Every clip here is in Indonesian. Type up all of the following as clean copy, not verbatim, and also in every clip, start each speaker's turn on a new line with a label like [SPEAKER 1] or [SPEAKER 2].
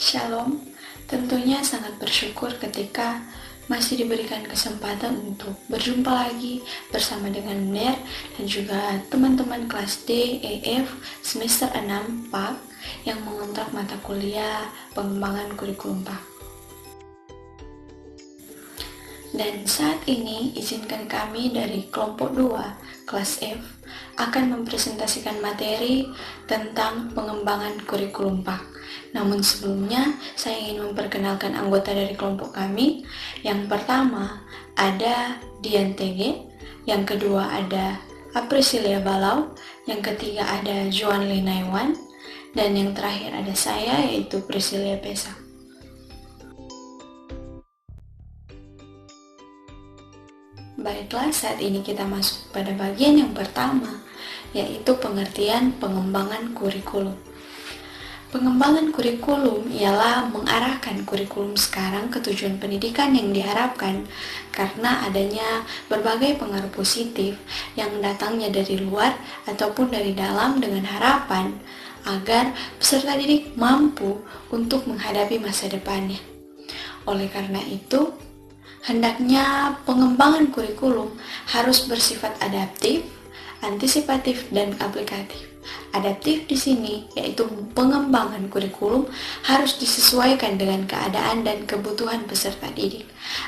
[SPEAKER 1] Shalom, tentunya sangat bersyukur ketika masih diberikan kesempatan untuk berjumpa lagi bersama dengan Ner dan juga teman-teman kelas D, EF, semester 6 PAK yang mengontrak mata kuliah pengembangan kurikulum PAK. Dan saat ini izinkan kami dari kelompok 2 kelas F akan mempresentasikan materi tentang pengembangan kurikulum PAK. Namun sebelumnya saya ingin memperkenalkan anggota dari kelompok kami. Yang pertama ada Dian TG, yang kedua ada Aprisilia Balau, yang ketiga ada Joan Linaiwan, dan yang terakhir ada saya yaitu Priscilia Pesa. Baiklah, saat ini kita masuk pada bagian yang pertama, yaitu pengertian pengembangan kurikulum. Pengembangan kurikulum ialah mengarahkan kurikulum sekarang ke tujuan pendidikan yang diharapkan karena adanya berbagai pengaruh positif yang datangnya dari luar ataupun dari dalam dengan harapan agar peserta didik mampu untuk menghadapi masa depannya. Oleh karena itu, hendaknya pengembangan kurikulum harus bersifat adaptif, antisipatif, dan aplikatif. Adaptif di sini yaitu pengembangan kurikulum harus disesuaikan dengan keadaan dan kebutuhan peserta didik.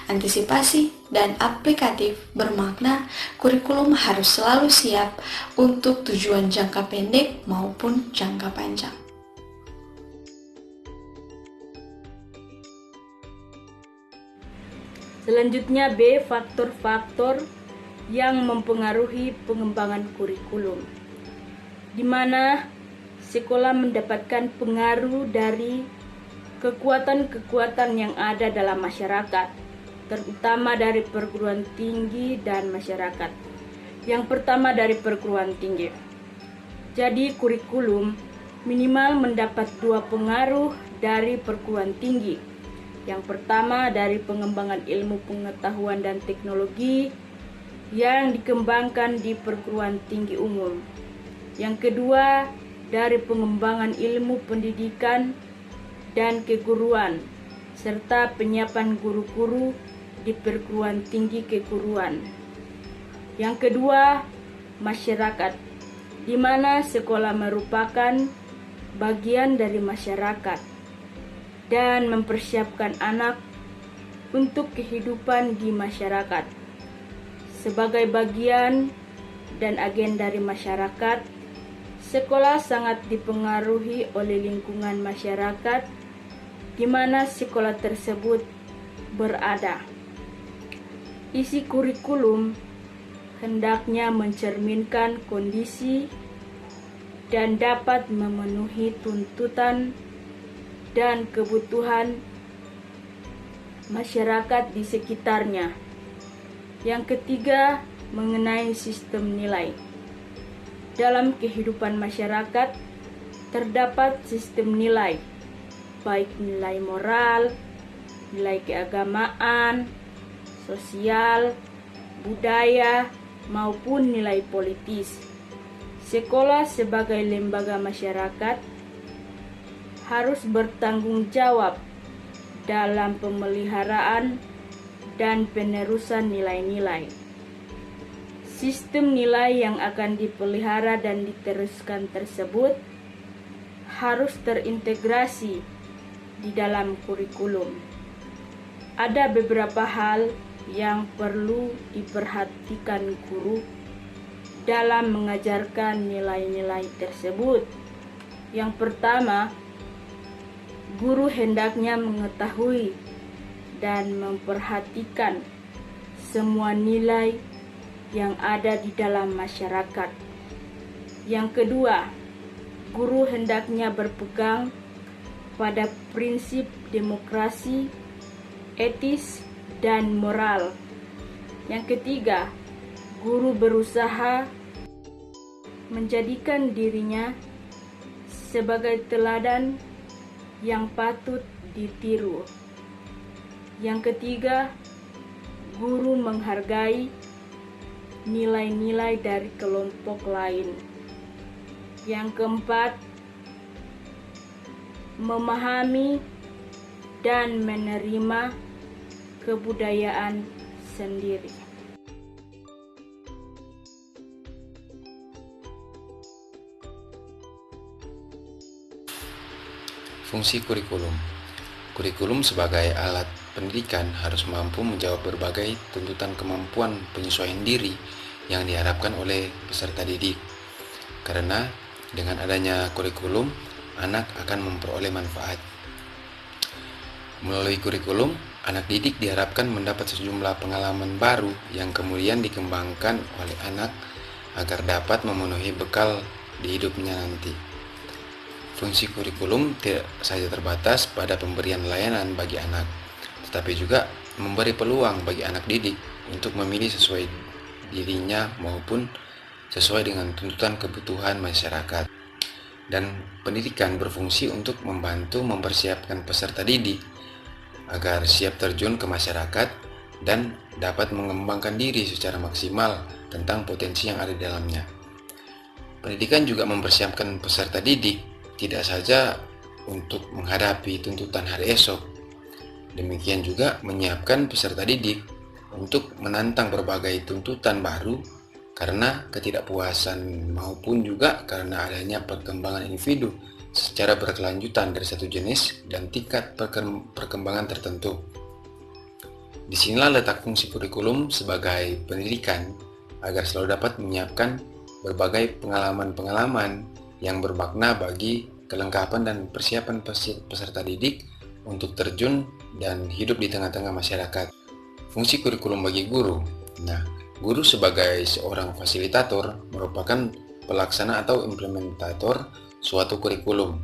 [SPEAKER 1] Antisipasi dan aplikatif bermakna kurikulum harus selalu siap untuk tujuan jangka pendek maupun jangka panjang.
[SPEAKER 2] Selanjutnya B, faktor-faktor yang mempengaruhi pengembangan kurikulum, di mana sekolah mendapatkan pengaruh dari kekuatan-kekuatan yang ada dalam masyarakat, terutama dari perguruan tinggi dan masyarakat. Yang pertama dari perguruan tinggi. Jadi kurikulum minimal mendapat 2 pengaruh dari perguruan tinggi. Yang pertama dari pengembangan ilmu pengetahuan dan teknologi yang dikembangkan di perguruan tinggi umum. Yang kedua dari pengembangan ilmu pendidikan dan keguruan serta penyiapan guru-guru di perguruan tinggi keguruan. Yang kedua, masyarakat, di mana sekolah merupakan bagian dari masyarakat dan mempersiapkan anak untuk kehidupan di masyarakat. Sebagai bagian dan agen dari masyarakat, sekolah sangat dipengaruhi oleh lingkungan masyarakat di mana sekolah tersebut berada. Isi kurikulum hendaknya mencerminkan kondisi dan dapat memenuhi tuntutan dan kebutuhan masyarakat di sekitarnya. Yang ketiga, mengenai sistem nilai. Dalam kehidupan masyarakat, terdapat sistem nilai, baik nilai moral, nilai keagamaan, sosial, budaya, maupun nilai politis. Sekolah sebagai lembaga masyarakat harus bertanggung jawab dalam pemeliharaan dan penerusan nilai-nilai. Sistem nilai yang akan dipelihara dan diteruskan tersebut harus terintegrasi di dalam kurikulum. Ada beberapa hal yang perlu diperhatikan guru dalam mengajarkan nilai-nilai tersebut. Yang pertama, guru hendaknya mengetahui dan memperhatikan semua nilai yang ada di dalam masyarakat. Yang kedua, guru hendaknya berpegang pada prinsip demokrasi, etis, dan moral. Yang ketiga, guru berusaha menjadikan dirinya sebagai teladan yang patut ditiru. Yang ketiga, guru menghargai nilai-nilai dari kelompok lain. Yang keempat, memahami dan menerima kebudayaan sendiri.
[SPEAKER 3] Fungsi kurikulum. Kurikulum sebagai alat pendidikan harus mampu menjawab berbagai tuntutan kemampuan penyesuaian diri yang diharapkan oleh peserta didik. Karena dengan adanya kurikulum, anak akan memperoleh manfaat. Melalui kurikulum, anak didik diharapkan mendapat sejumlah pengalaman baru yang kemudian dikembangkan oleh anak agar dapat memenuhi bekal di hidupnya nanti. Fungsi kurikulum tidak saja terbatas pada pemberian layanan bagi anak, tetapi juga memberi peluang bagi anak didik untuk memilih sesuai dirinya maupun sesuai dengan tuntutan kebutuhan masyarakat. Dan pendidikan berfungsi untuk membantu mempersiapkan peserta didik agar siap terjun ke masyarakat dan dapat mengembangkan diri secara maksimal tentang potensi yang ada di dalamnya. Pendidikan juga mempersiapkan peserta didik tidak saja untuk menghadapi tuntutan hari esok, demikian juga menyiapkan peserta didik untuk menantang berbagai tuntutan baru karena ketidakpuasan maupun juga karena adanya perkembangan individu secara berkelanjutan dari satu jenis dan tingkat perkembangan tertentu. Disinilah letak fungsi kurikulum sebagai pendidikan agar selalu dapat menyiapkan berbagai pengalaman-pengalaman yang bermakna bagi kelengkapan dan persiapan peserta didik untuk terjun dan hidup di tengah-tengah masyarakat. Fungsi kurikulum bagi guru. Nah, guru sebagai seorang fasilitator merupakan pelaksana atau implementator suatu kurikulum.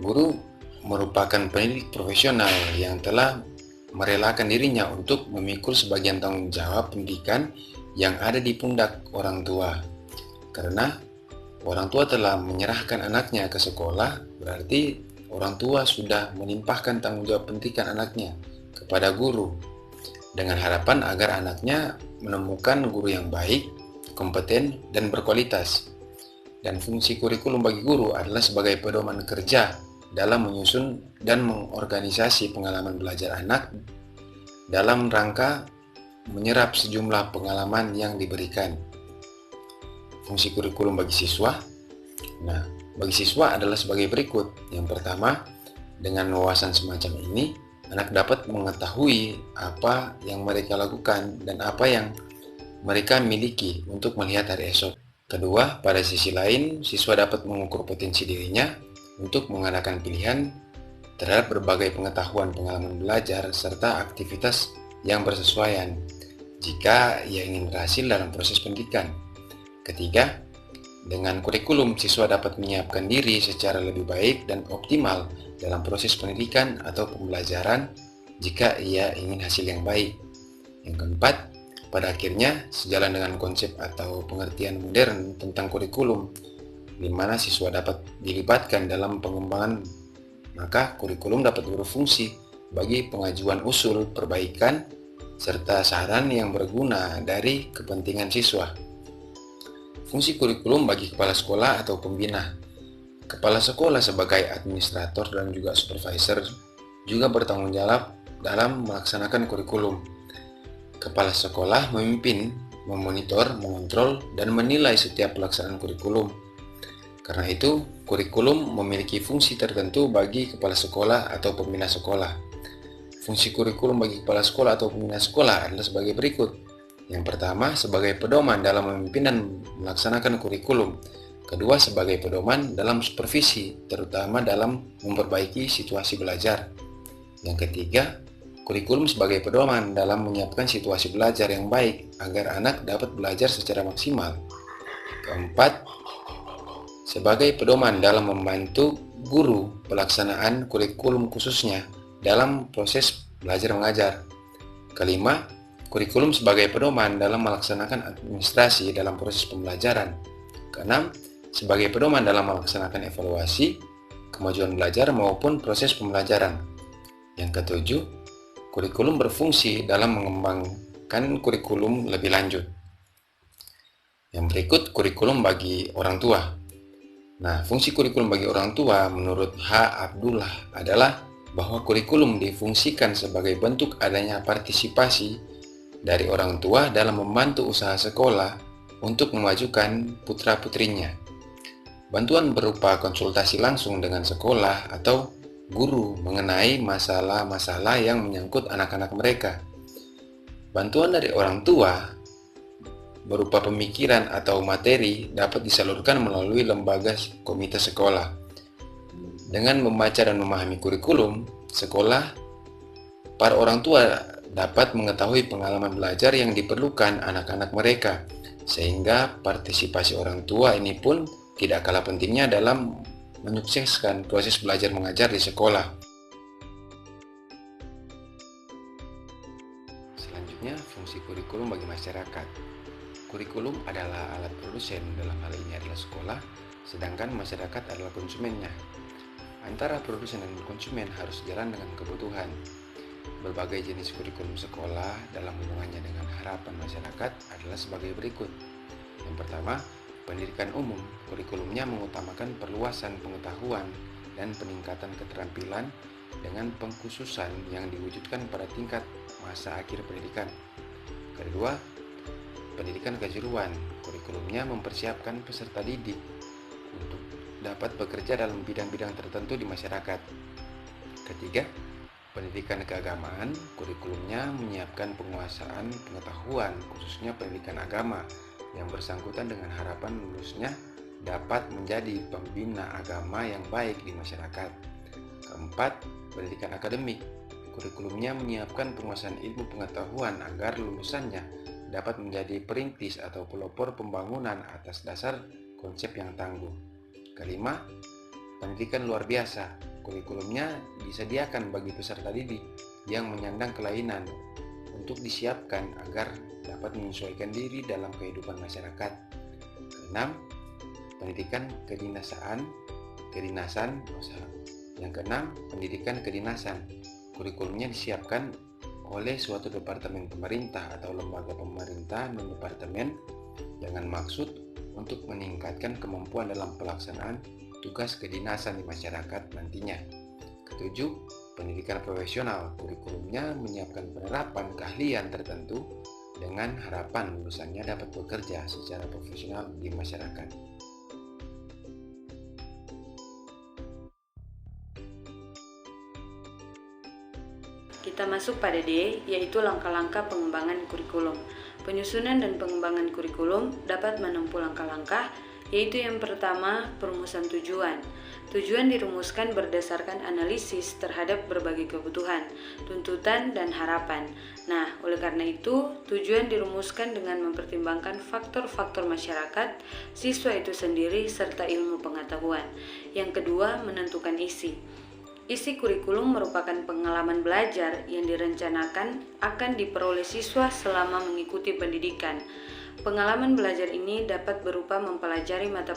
[SPEAKER 3] Guru merupakan pendidik profesional yang telah merelakan dirinya untuk memikul sebagian tanggung jawab pendidikan yang ada di pundak orang tua. Karena orang tua telah menyerahkan anaknya ke sekolah, berarti orang tua sudah menimpahkan tanggung jawab pendidikan anaknya kepada guru dengan harapan agar anaknya menemukan guru yang baik, kompeten, dan berkualitas. Dan fungsi kurikulum bagi guru adalah sebagai pedoman kerja dalam menyusun dan mengorganisasi pengalaman belajar anak dalam rangka menyerap sejumlah pengalaman yang diberikan. Fungsi kurikulum bagi siswa. Nah, bagi siswa adalah sebagai berikut. Yang pertama, dengan wawasan semacam ini, anak dapat mengetahui apa yang mereka lakukan dan apa yang mereka miliki untuk melihat hari esok. Kedua, pada sisi lain, siswa dapat mengukur potensi dirinya untuk mengadakan pilihan terhadap berbagai pengetahuan pengalaman belajar serta aktivitas yang bersesuaian jika ia ingin berhasil dalam proses pendidikan. Ketiga, dengan kurikulum siswa dapat menyiapkan diri secara lebih baik dan optimal dalam proses pendidikan atau pembelajaran jika ia ingin hasil yang baik. Yang keempat, pada akhirnya sejalan dengan konsep atau pengertian modern tentang kurikulum di mana siswa dapat dilibatkan dalam pengembangan, maka kurikulum dapat berfungsi bagi pengajuan usul perbaikan serta saran yang berguna dari kepentingan siswa. Fungsi kurikulum bagi kepala sekolah atau pembina. Kepala sekolah sebagai administrator dan juga supervisor juga bertanggung jawab dalam melaksanakan kurikulum. Kepala sekolah memimpin, memonitor, mengontrol, dan menilai setiap pelaksanaan kurikulum. Karena itu, kurikulum memiliki fungsi tertentu bagi kepala sekolah atau pembina sekolah. Fungsi kurikulum bagi kepala sekolah atau pembina sekolah adalah sebagai berikut. Yang pertama, sebagai pedoman dalam memimpin dan melaksanakan kurikulum. Kedua, sebagai pedoman dalam supervisi, terutama dalam memperbaiki situasi belajar. Yang ketiga, kurikulum sebagai pedoman dalam menyiapkan situasi belajar yang baik agar anak dapat belajar secara maksimal. Keempat, sebagai pedoman dalam membantu guru pelaksanaan kurikulum khususnya dalam proses belajar mengajar. Kelima, kurikulum sebagai pedoman dalam melaksanakan administrasi dalam proses pembelajaran. Keenam, sebagai pedoman dalam melaksanakan evaluasi, kemajuan belajar maupun proses pembelajaran. Yang ketujuh, kurikulum berfungsi dalam mengembangkan kurikulum lebih lanjut. Yang berikut, kurikulum bagi orang tua. Nah, fungsi kurikulum bagi orang tua menurut H. Abdullah adalah bahwa kurikulum difungsikan sebagai bentuk adanya partisipasi dari orang tua dalam membantu usaha sekolah untuk memajukan putra-putrinya. Bantuan berupa konsultasi langsung dengan sekolah atau guru mengenai masalah-masalah yang menyangkut anak-anak mereka. Bantuan dari orang tua berupa pemikiran atau materi dapat disalurkan melalui lembaga komite sekolah. Dengan membaca dan memahami kurikulum sekolah, para orang tua dapat mengetahui pengalaman belajar yang diperlukan anak-anak mereka, sehingga partisipasi orang tua ini pun tidak kalah pentingnya dalam menyukseskan proses belajar mengajar di sekolah. Selanjutnya, fungsi kurikulum bagi masyarakat. Kurikulum adalah alat produsen, dalam hal ini adalah sekolah, sedangkan masyarakat adalah konsumennya. Antara produsen dan konsumen harus jalan dengan kebutuhan. Berbagai jenis kurikulum sekolah dalam hubungannya dengan harapan masyarakat adalah sebagai berikut. Yang pertama, pendidikan umum. Kurikulumnya mengutamakan perluasan pengetahuan dan peningkatan keterampilan dengan pengkhususan yang diwujudkan pada tingkat masa akhir pendidikan. Kedua, pendidikan kejuruan. Kurikulumnya mempersiapkan peserta didik untuk dapat bekerja dalam bidang-bidang tertentu di masyarakat. Ketiga, pendidikan keagamaan. Kurikulumnya menyiapkan penguasaan pengetahuan, khususnya pendidikan agama, yang bersangkutan dengan harapan lulusnya dapat menjadi pembina agama yang baik di masyarakat. Keempat, pendidikan akademik. Kurikulumnya menyiapkan penguasaan ilmu pengetahuan agar lulusannya dapat menjadi perintis atau pelopor pembangunan atas dasar konsep yang tangguh. Kelima, pendidikan luar biasa. Kurikulumnya disediakan bagi peserta didik yang menyandang kelainan untuk disiapkan agar dapat menyesuaikan diri dalam kehidupan masyarakat. Keenam, pendidikan kedinasan. Yang keenam, pendidikan kedinasan. Kurikulumnya disiapkan oleh suatu departemen pemerintah atau lembaga pemerintah non departemen dengan maksud untuk meningkatkan kemampuan dalam pelaksanaan tugas kedinasan di masyarakat nantinya. Ketujuh, pendidikan profesional. Kurikulumnya menyiapkan penerapan keahlian tertentu dengan harapan lulusannya dapat bekerja secara profesional di masyarakat.
[SPEAKER 2] Kita masuk pada D, yaitu langkah-langkah pengembangan kurikulum. Penyusunan dan pengembangan kurikulum dapat menempuh langkah-langkah, yaitu yang pertama, perumusan tujuan. Tujuan dirumuskan berdasarkan analisis terhadap berbagai kebutuhan, tuntutan, dan harapan. Nah, oleh karena itu, tujuan dirumuskan dengan mempertimbangkan faktor-faktor masyarakat, siswa itu sendiri, serta ilmu pengetahuan. Yang kedua, menentukan isi. Isi kurikulum merupakan pengalaman belajar yang direncanakan akan diperoleh siswa selama mengikuti pendidikan. Pengalaman belajar ini dapat berupa mempelajari mata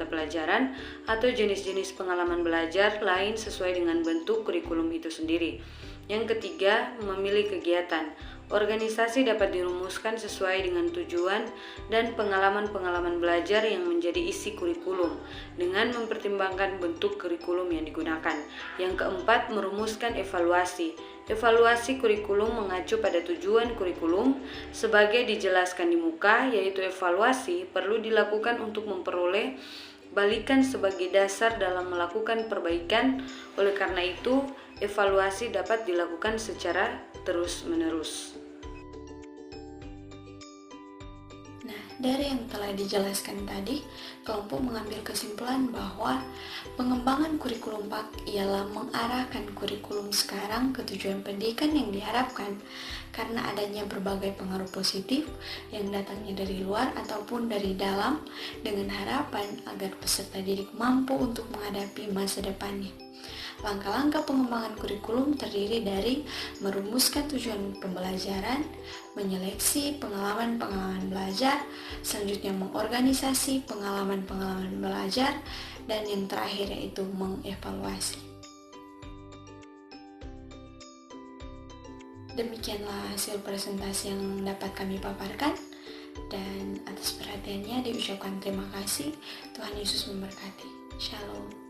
[SPEAKER 2] pelajaran atau jenis-jenis pengalaman belajar lain sesuai dengan bentuk kurikulum itu sendiri. Yang ketiga, memilih kegiatan. Organisasi dapat dirumuskan sesuai dengan tujuan dan pengalaman-pengalaman belajar yang menjadi isi kurikulum dengan mempertimbangkan bentuk kurikulum yang digunakan. Yang keempat, merumuskan evaluasi. Evaluasi kurikulum mengacu pada tujuan kurikulum sebagai dijelaskan di muka, yaitu evaluasi perlu dilakukan untuk memperoleh balikan sebagai dasar dalam melakukan perbaikan. Oleh karena itu, evaluasi dapat dilakukan secara terus-menerus.
[SPEAKER 1] Nah, dari yang telah dijelaskan tadi, kelompok mengambil kesimpulan bahwa pengembangan kurikulum PAK ialah mengarahkan kurikulum sekarang ke tujuan pendidikan yang diharapkan karena adanya berbagai pengaruh positif yang datangnya dari luar ataupun dari dalam dengan harapan agar peserta didik mampu untuk menghadapi masa depannya. Langkah-langkah pengembangan kurikulum terdiri dari merumuskan tujuan pembelajaran, menyeleksi pengalaman-pengalaman belajar, selanjutnya mengorganisasi pengalaman-pengalaman belajar, dan yang terakhir yaitu mengevaluasi. Demikianlah hasil presentasi yang dapat kami paparkan, dan atas perhatiannya diucapkan terima kasih. Tuhan Yesus memberkati. Shalom.